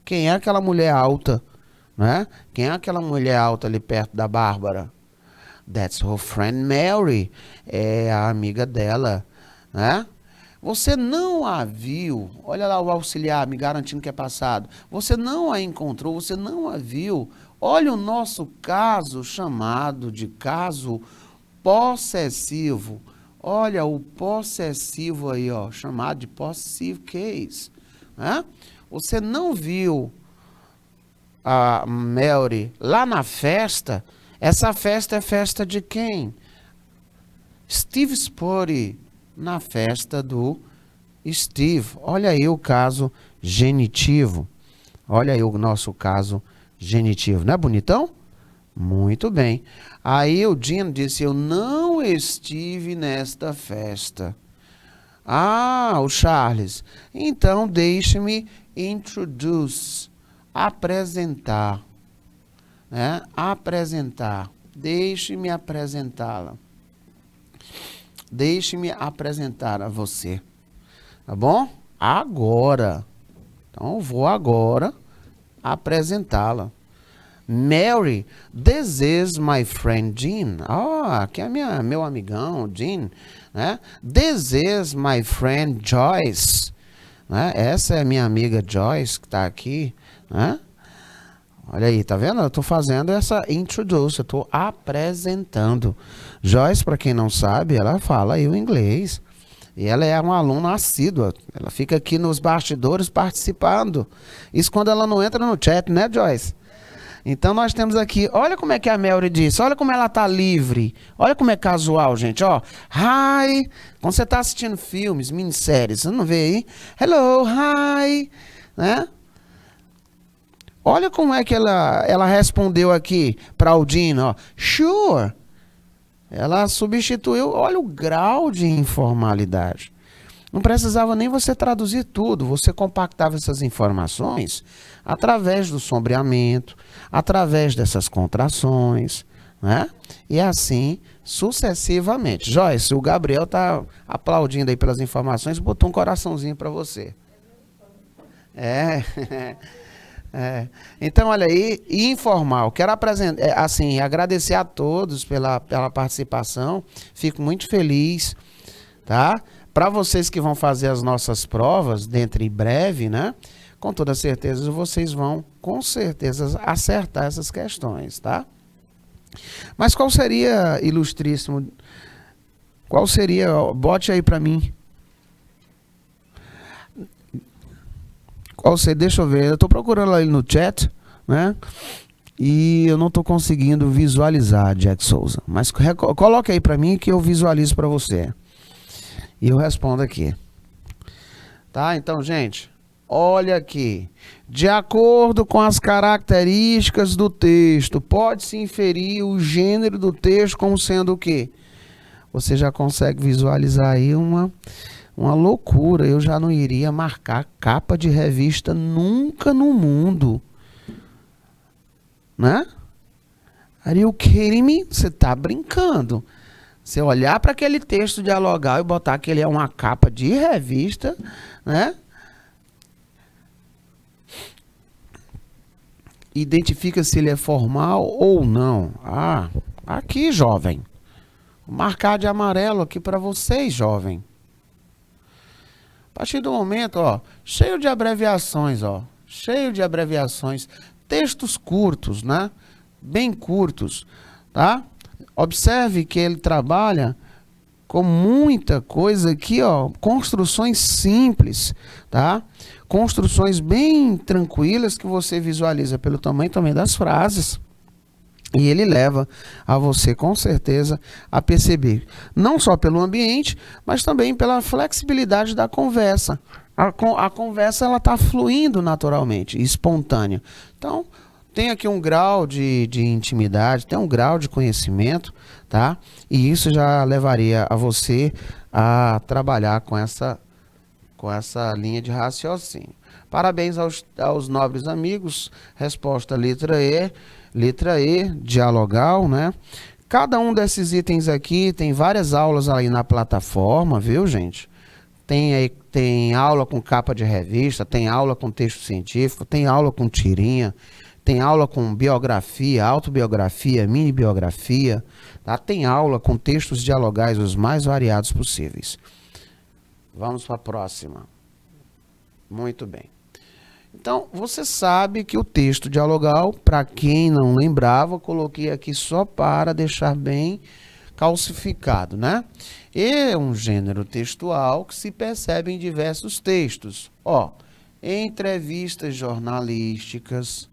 Quem é aquela mulher alta, né? Quem é aquela mulher alta ali perto da Bárbara? That's her friend Mary. É a amiga dela, né? Você não a viu, olha lá o auxiliar me garantindo que é passado. Você não a encontrou, você não a viu. Olha o nosso caso chamado de caso possessivo. Olha o possessivo aí, ó, chamado de possessive case. Né? Você não viu a Mary lá na festa? Essa festa é festa de quem? Steve Spurry. Na festa do Steve. Olha aí o caso genitivo. Olha aí o nosso caso genitivo. Não é bonitão? Muito bem. Aí o Jean disse, eu não estive nesta festa. Ah, o Charles. Então deixe-me apresentar. Né? Apresentar. Deixe-me apresentá-la. Deixe-me apresentar a você. Tá bom? Agora. Então, eu vou agora apresentá-la. Mary, this is my friend Jean. Aqui é meu amigão, Jean. Né? This is my friend Joyce. Né? Essa é minha amiga Joyce, que está aqui. Né? Olha aí, tá vendo? Eu tô fazendo essa introduce, eu tô apresentando. Joyce, para quem não sabe, ela fala aí o inglês. E ela é uma aluna assídua. Ela fica aqui nos bastidores participando. Isso quando ela não entra no chat, né, Joyce? Então nós temos aqui, olha como é que a Mary disse, olha como ela tá livre. Olha como é casual, gente, ó. Hi! Quando você tá assistindo filmes, minisséries, você não vê aí? Hello, hi! Né? Olha como é que ela respondeu aqui para o Jean, ó. Sure. Ela substituiu, olha o grau de informalidade. Não precisava nem você traduzir tudo, você compactava essas informações através do sombreamento, através dessas contrações, né? E assim sucessivamente. Joyce, o Gabriel tá aplaudindo aí pelas informações, botou um coraçãozinho para você. Então, olha aí, informal. Quero assim, agradecer a todos pela participação. Fico muito feliz, tá? Para vocês que vão fazer as nossas provas dentro em breve, né? Com toda certeza vocês vão, com certeza, acertar essas questões, tá? Mas qual seria, ilustríssimo, bote aí para mim. Deixa eu ver, eu estou procurando aí no chat, né? E eu não estou conseguindo visualizar, Jack Souza. Mas coloque aí para mim que eu visualizo para você. E eu respondo aqui. Tá? Então, gente, Olha aqui. De acordo com as características do texto, pode-se inferir o gênero do texto como sendo o quê? Você já consegue visualizar aí uma loucura. Eu já não iria marcar capa de revista nunca no mundo. Né? Are you kidding me? Você tá brincando. Você olhar para aquele texto dialogal e botar que ele é uma capa de revista, né? Identifica se ele é formal ou não. Ah, aqui, jovem. Vou marcar de amarelo aqui para vocês, jovem. A partir do momento, ó, cheio de abreviações, ó. Cheio de abreviações. Textos curtos, né? Bem curtos, tá? Observe que ele trabalha com muita coisa aqui, ó, construções simples, tá? Construções bem tranquilas que você visualiza pelo tamanho também das frases. E ele leva a você, com certeza, a perceber, não só pelo ambiente, mas também pela flexibilidade da conversa. A conversa, ela está fluindo naturalmente, espontânea. Então, tem aqui um grau de intimidade, tem um grau de conhecimento, tá? E isso já levaria a você a trabalhar com essa linha de raciocínio. Parabéns aos nobres amigos. Resposta letra E, dialogal, né? Cada um desses itens aqui tem várias aulas aí na plataforma, viu, gente? Tem aula com capa de revista, tem aula com texto científico, tem aula com tirinha, tem aula com biografia, autobiografia, mini biografia, tá? Tem aula com textos dialogais os mais variados possíveis. Vamos para a próxima. Muito bem. Então, você sabe que o texto dialogal, para quem não lembrava, coloquei aqui só para deixar bem calcificado, né? É um gênero textual que se percebe em diversos textos. Ó, entrevistas jornalísticas,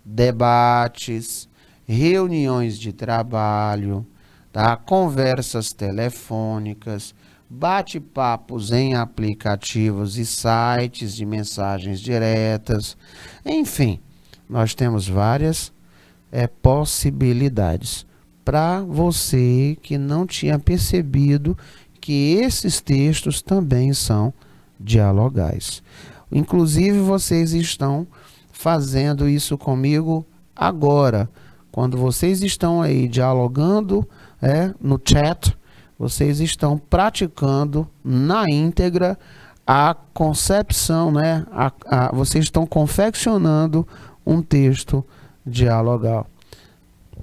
debates, reuniões de trabalho, tá? Conversas telefônicas, bate-papos em aplicativos e sites de mensagens diretas. Enfim, nós temos várias possibilidades para você que não tinha percebido que esses textos também são dialogais. Inclusive, vocês estão fazendo isso comigo agora. Quando vocês estão aí dialogando no chat, vocês estão praticando na íntegra a concepção, né? Vocês estão confeccionando um texto dialogal.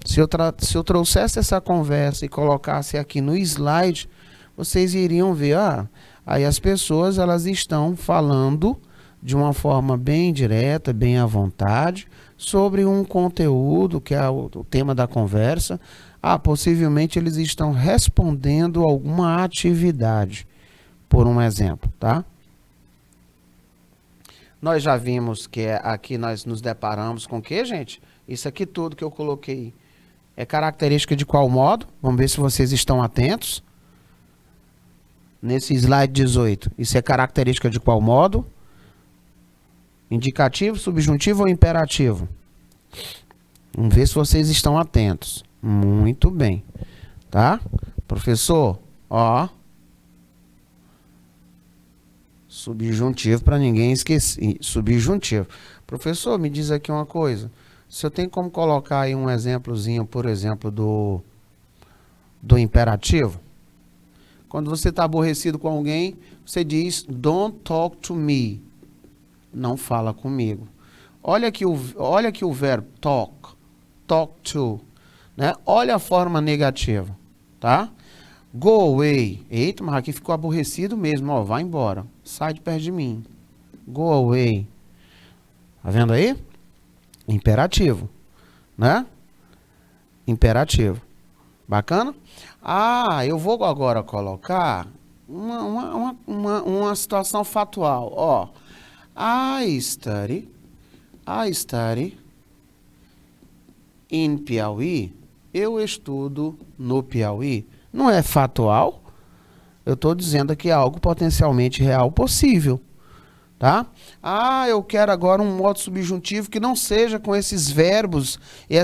Se eu trouxesse essa conversa e colocasse aqui no slide, vocês iriam ver, aí as pessoas elas estão falando de uma forma bem direta, bem à vontade, sobre um conteúdo que é o tema da conversa. Possivelmente eles estão respondendo alguma atividade, por um exemplo, tá? Nós já vimos que aqui nós nos deparamos com o que, gente? Isso aqui tudo que eu coloquei é característica de qual modo? Vamos ver se vocês estão atentos. Nesse slide 18, isso é característica de qual modo? Indicativo, subjuntivo ou imperativo? Vamos ver se vocês estão atentos. Muito bem, tá? Professor, ó. Subjuntivo para ninguém esquecer. Subjuntivo. Professor, me diz aqui uma coisa. Se eu tenho como colocar aí um exemplozinho, por exemplo, do imperativo. Quando você está aborrecido com alguém, você diz, don't talk to me. Não fala comigo. Olha aqui o verbo talk to, né? Olha a forma negativa, tá? Go away. Eita, mas aqui ficou aborrecido mesmo, ó, vai embora. Sai de perto de mim. Go away. Tá vendo aí? Imperativo, né? Imperativo. Bacana? Eu vou agora colocar uma situação factual, ó. I study in Piauí. Eu estudo no Piauí. Não é factual? Eu estou dizendo que é algo potencialmente real possível, tá? Ah, eu quero agora um modo subjuntivo que não seja com esses verbos e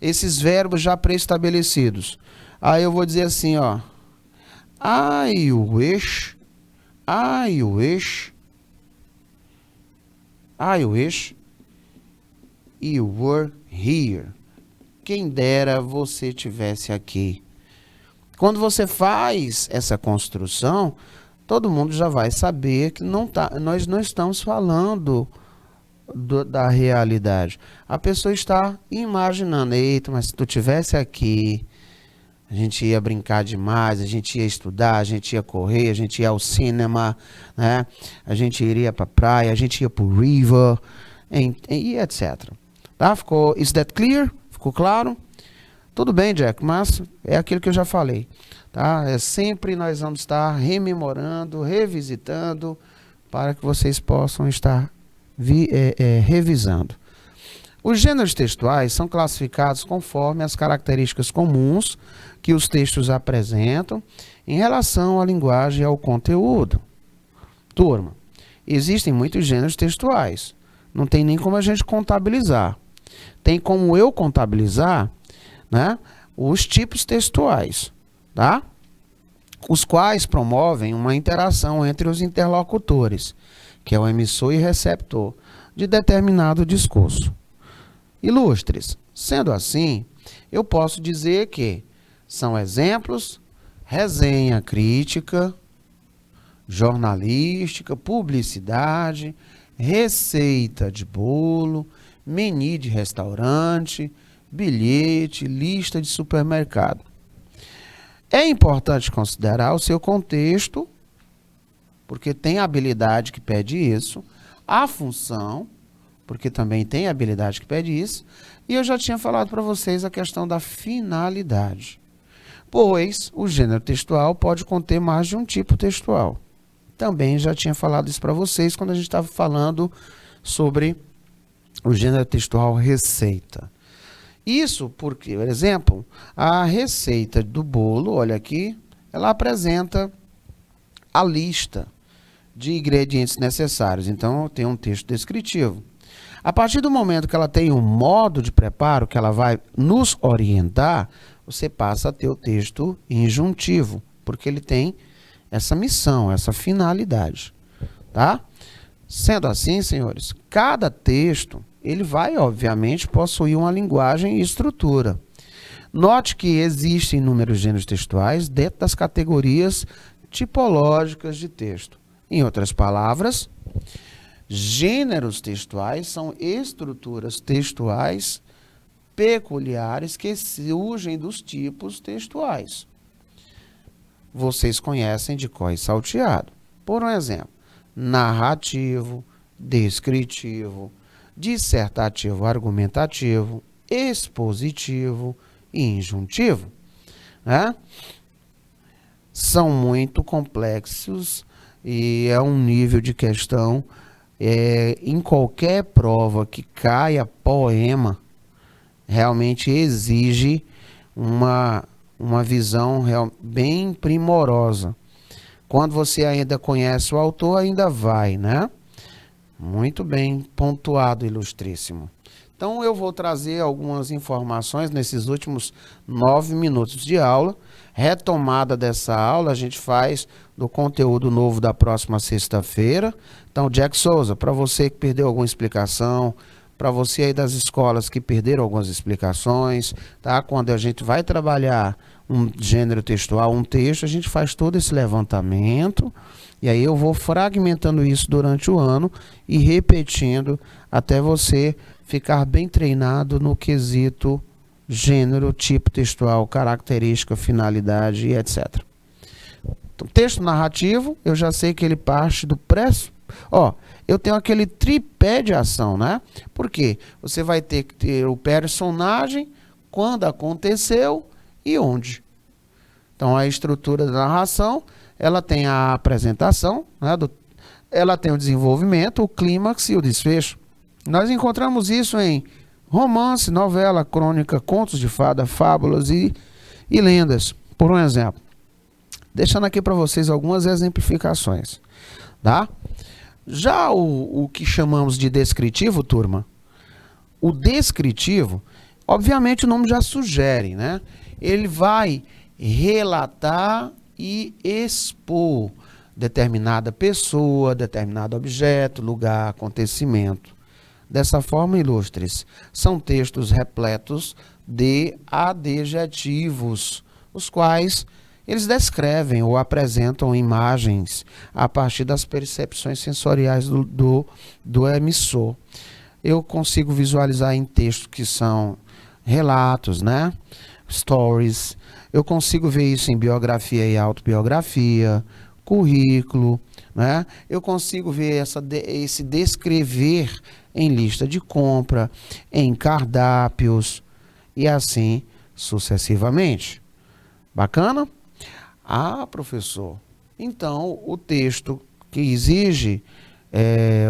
esses verbos já pré-estabelecidos. Aí eu vou dizer assim, ó. I wish you were here. Quem dera você tivesse aqui. Quando você faz essa construção, todo mundo já vai saber que nós não estamos falando da realidade. A pessoa está imaginando, eita, mas se tu tivesse aqui, a gente ia brincar demais, a gente ia estudar, a gente ia correr, a gente ia ao cinema, né? A gente iria para a praia, a gente ia para o river, e etc. Tá? Is that clear? Ficou claro? Tudo bem, Jack, mas é aquilo que eu já falei. Tá? Sempre nós vamos estar rememorando, revisitando, para que vocês possam estar revisando. Os gêneros textuais são classificados conforme as características comuns que os textos apresentam em relação à linguagem e ao conteúdo. Turma, existem muitos gêneros textuais. Não tem nem como a gente contabilizar. Tem como eu contabilizar, né, os tipos textuais, tá? Os quais promovem uma interação entre os interlocutores, que é o emissor e receptor, de determinado discurso. Ilustres. Sendo assim, eu posso dizer que são exemplos, resenha crítica, jornalística, publicidade, receita de bolo, menu de restaurante, bilhete, lista de supermercado. É importante considerar o seu contexto, porque tem habilidade que pede isso, a função, porque também tem habilidade que pede isso, e eu já tinha falado para vocês a questão da finalidade, pois o gênero textual pode conter mais de um tipo textual. Também já tinha falado isso para vocês quando a gente estava falando sobre o gênero textual receita. Isso porque, por exemplo, a receita do bolo, olha aqui, ela apresenta a lista de ingredientes necessários. Então, tem um texto descritivo. A partir do momento que ela tem um modo de preparo, que ela vai nos orientar, você passa a ter o texto injuntivo, porque ele tem essa missão, essa finalidade, tá? Sendo assim, senhores, cada texto, ele vai, obviamente, possuir uma linguagem e estrutura. Note que existem inúmeros gêneros textuais dentro das categorias tipológicas de texto. Em outras palavras, gêneros textuais são estruturas textuais peculiares que surgem dos tipos textuais. Vocês conhecem de cor e salteado. Por um exemplo, narrativo, descritivo, dissertativo, argumentativo, expositivo e injuntivo, né? São muito complexos e é um nível de questão, em qualquer prova que caia poema, realmente exige uma visão bem primorosa. Quando você ainda conhece o autor, ainda vai, né? Muito bem pontuado, ilustríssimo. Então, eu vou trazer algumas informações nesses últimos 9 minutos de aula. Retomada dessa aula, a gente faz do conteúdo novo da próxima sexta-feira. Então, Jack Souza, para você que perdeu alguma explicação, para você aí das escolas que perderam algumas explicações, tá? Quando a gente vai trabalhar um gênero textual, um texto, a gente faz todo esse levantamento, e aí eu vou fragmentando isso durante o ano e repetindo até você ficar bem treinado no quesito gênero, tipo textual, característica, finalidade e etc. Então, texto narrativo, eu já sei que ele parte do eu tenho aquele tripé de ação, né? Por quê? Você vai ter que ter o personagem, quando aconteceu e onde. Então, a estrutura da narração, ela tem a apresentação, né, ela tem o desenvolvimento, o clímax e o desfecho. Nós encontramos isso em romance, novela, crônica, contos de fada, fábulas e lendas. Por um exemplo, deixando aqui para vocês algumas exemplificações, tá? Já o que chamamos de descritivo, turma, o descritivo, obviamente o nome já sugere, né? Ele vai relatar e expor determinada pessoa, determinado objeto, lugar, acontecimento. Dessa forma, ilustres, são textos repletos de adjetivos, os quais eles descrevem ou apresentam imagens a partir das percepções sensoriais do emissor. Eu consigo visualizar em textos que são relatos, né? Stories. Eu consigo ver isso em biografia e autobiografia, currículo, né? Eu consigo ver esse descrever em lista de compra, em cardápios e assim sucessivamente. Bacana? Ah, professor, então o texto que exige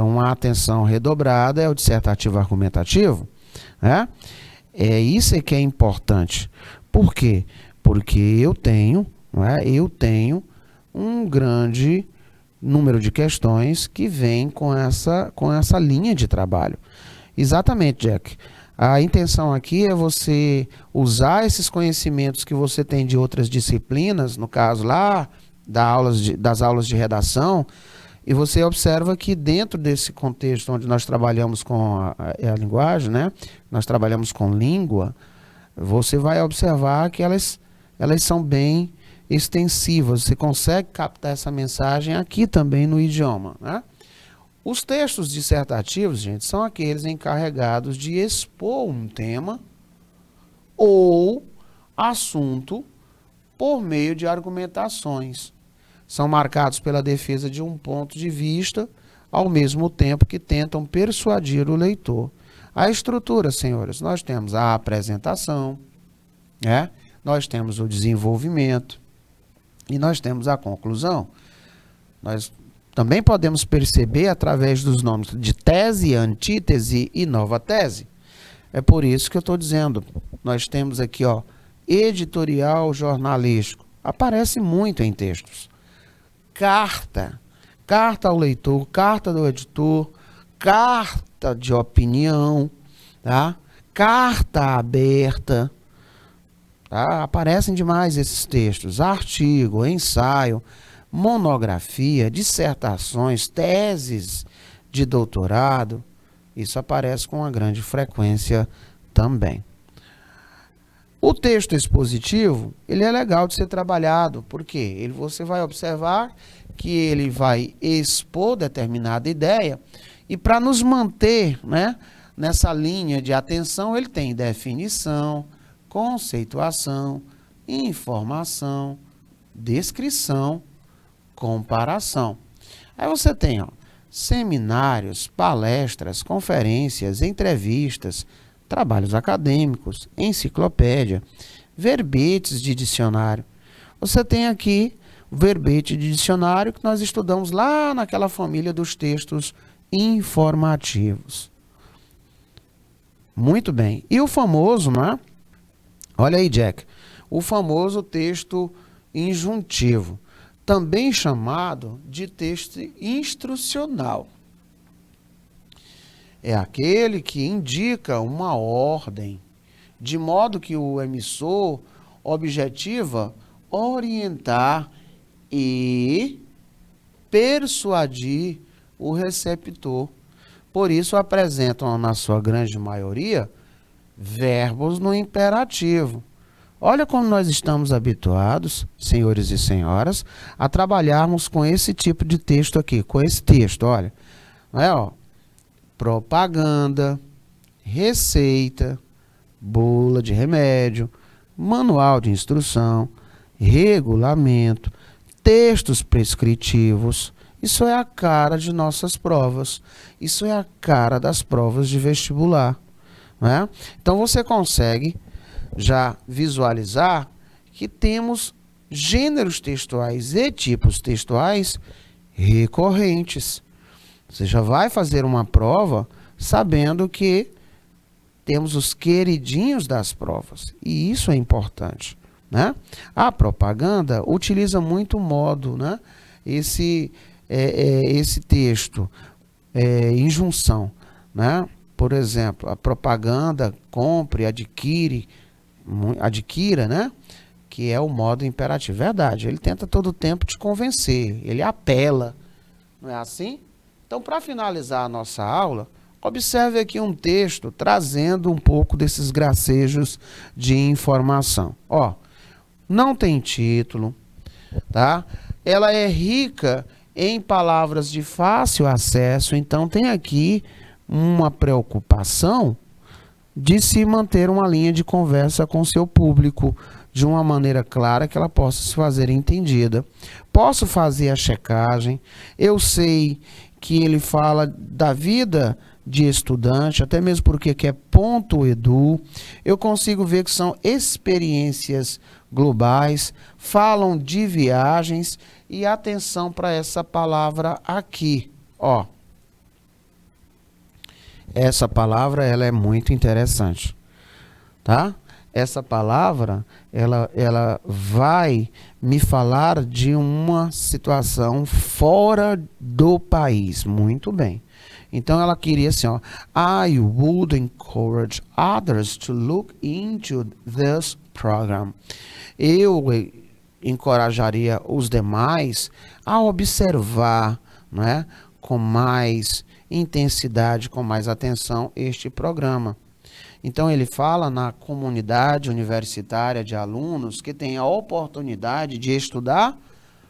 uma atenção redobrada é o dissertativo argumentativo, né? Isso que é importante. Por quê? Porque eu tenho um grande número de questões que vem com essa linha de trabalho. Exatamente, Jack. A intenção aqui é você usar esses conhecimentos que você tem de outras disciplinas, no caso lá das aulas de redação, e você observa que dentro desse contexto onde nós trabalhamos com a linguagem, né? Nós trabalhamos com língua, você vai observar que elas são bem extensivas. Você consegue captar essa mensagem aqui também no idioma, né? Os textos dissertativos, gente, são aqueles encarregados de expor um tema ou assunto por meio de argumentações. São marcados pela defesa de um ponto de vista, ao mesmo tempo que tentam persuadir o leitor. A estrutura, senhores, nós temos a apresentação, né? Nós temos o desenvolvimento e nós temos a conclusão. Nós também podemos perceber através dos nomes de tese, antítese e nova tese. É por isso que eu estou dizendo, nós temos aqui, ó, editorial jornalístico. Aparece muito em textos. Carta ao leitor, carta do editor, carta de opinião, tá? Carta aberta, tá? Aparecem demais esses textos. Artigo, ensaio, monografia, dissertações, teses de doutorado, isso aparece com uma grande frequência também. O texto expositivo, ele é legal de ser trabalhado, porque você vai observar que ele vai expor determinada ideia, e para nos manter, né, nessa linha de atenção, ele tem definição, conceituação, informação, descrição, comparação. Aí você tem, ó, seminários, palestras, conferências, entrevistas, trabalhos acadêmicos, enciclopédia, verbetes de dicionário. Você tem aqui o verbete de dicionário que nós estudamos lá naquela família dos textos informativos. Muito bem. E o famoso, né? Olha aí, Jack. O famoso texto injuntivo, também chamado de texto instrucional. É aquele que indica uma ordem, de modo que o emissor objetiva orientar e persuadir o receptor. Por isso apresentam, na sua grande maioria, verbos no imperativo. Olha como nós estamos habituados, senhores e senhoras, a trabalharmos com esse tipo de texto aqui, com esse texto, olha. Ó, propaganda, receita, bula de remédio, manual de instrução, regulamento, textos prescritivos. Isso é a cara de nossas provas. Isso é a cara das provas de vestibular, né? Então você consegue já visualizar que temos gêneros textuais e tipos textuais recorrentes. Você já vai fazer uma prova sabendo que temos os queridinhos das provas. E isso é importante, né? A propaganda utiliza muito o modo, né? esse texto em junção, né? Por exemplo, a propaganda, compre, adquira, né? Que é o modo imperativo. Verdade, ele tenta todo o tempo te convencer, ele apela, não é assim? Então, para finalizar a nossa aula, observe aqui um texto trazendo um pouco desses gracejos de informação. Ó, não tem título, tá? Ela é rica em palavras de fácil acesso, então tem aqui uma preocupação de se manter uma linha de conversa com seu público de uma maneira clara que ela possa se fazer entendida. Posso fazer a checagem, eu sei que ele fala da vida de estudante, até mesmo porque aqui é ponto edu, eu consigo ver que são experiências globais, falam de viagens e atenção para essa palavra aqui, ó. Essa palavra, ela é muito interessante, tá? Essa palavra, ela vai me falar de uma situação fora do país. Muito bem. Então, ela queria assim, ó. I would encourage others to look into this program. Eu encorajaria os demais a observar, né, com mais intensidade, com mais atenção, este programa. Então, ele fala na comunidade universitária de alunos que tem a oportunidade de estudar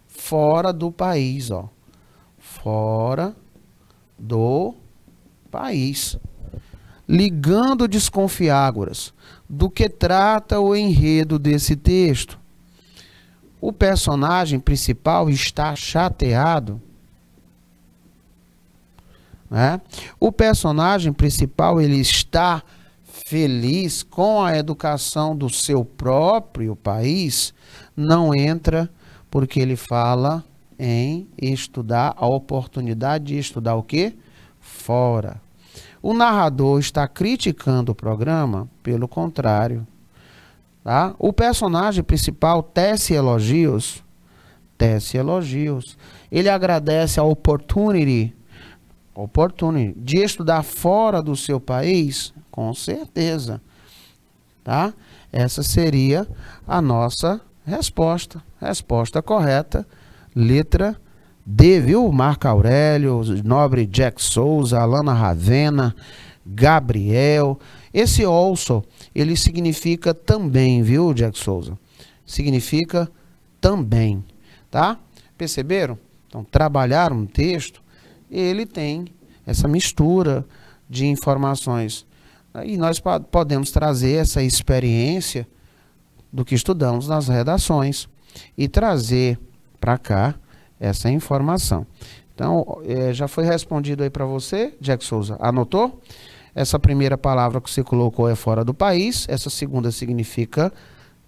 fora do país, ó. Fora do país. Ligando desconfiáguas. Do que trata o enredo desse texto? O personagem principal está chateado, né? O personagem principal, ele está feliz com a educação do seu próprio país, não entra porque ele fala em estudar, a oportunidade de estudar o quê? Fora. O narrador está criticando o programa, pelo contrário, tá? O personagem principal tece elogios, ele agradece a opportunity de estudar fora do seu país, com certeza, tá? Essa seria a nossa resposta. Resposta correta, letra D, viu? Marco Aurélio, Nobre Jack Souza, Alana Ravena, Gabriel. Esse also, ele significa também, viu, Jack Souza? Significa também, tá? Perceberam? Então, trabalhar um texto, ele tem essa mistura de informações. E nós podemos trazer essa experiência do que estudamos nas redações e trazer para cá essa informação. Então, já foi respondido aí para você, Jack Souza. Anotou? Essa primeira palavra que você colocou é fora do país, essa segunda significa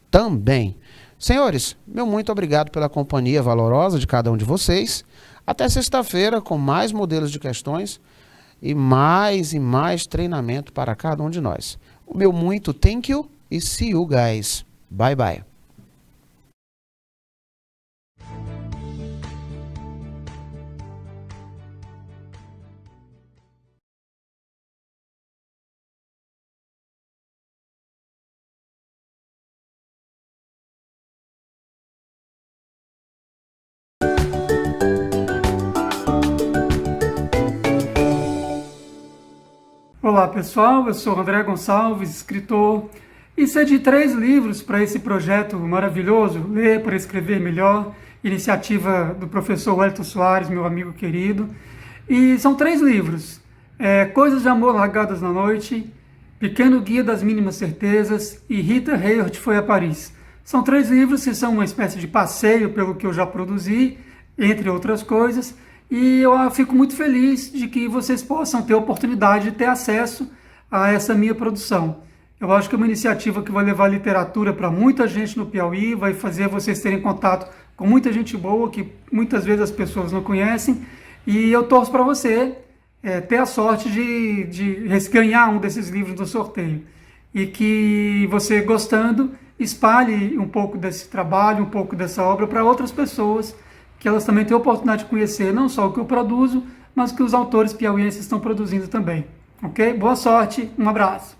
também. Senhores, meu muito obrigado pela companhia valorosa de cada um de vocês. Até sexta-feira com mais modelos de questões e mais treinamento para cada um de nós. O meu muito thank you e see you guys. Bye bye. Olá pessoal, eu sou André Gonçalves, escritor, e cedi 3 livros para esse projeto maravilhoso, Ler para Escrever Melhor, iniciativa do professor Wellington Soares, meu amigo querido. E são 3 livros, Coisas de Amor Largadas na Noite, Pequeno Guia das Mínimas Certezas e Rita Hayworth Foi a Paris. São 3 livros que são uma espécie de passeio pelo que eu já produzi, entre outras coisas. E eu fico muito feliz de que vocês possam ter a oportunidade de ter acesso a essa minha produção. Eu acho que é uma iniciativa que vai levar literatura para muita gente no Piauí, vai fazer vocês terem contato com muita gente boa, que muitas vezes as pessoas não conhecem. E eu torço para você ter a sorte de ganhar um desses livros do sorteio. E que você, gostando, espalhe um pouco desse trabalho, um pouco dessa obra para outras pessoas que elas também tenham a oportunidade de conhecer não só o que eu produzo, mas o que os autores piauienses estão produzindo também. Ok? Boa sorte, um abraço.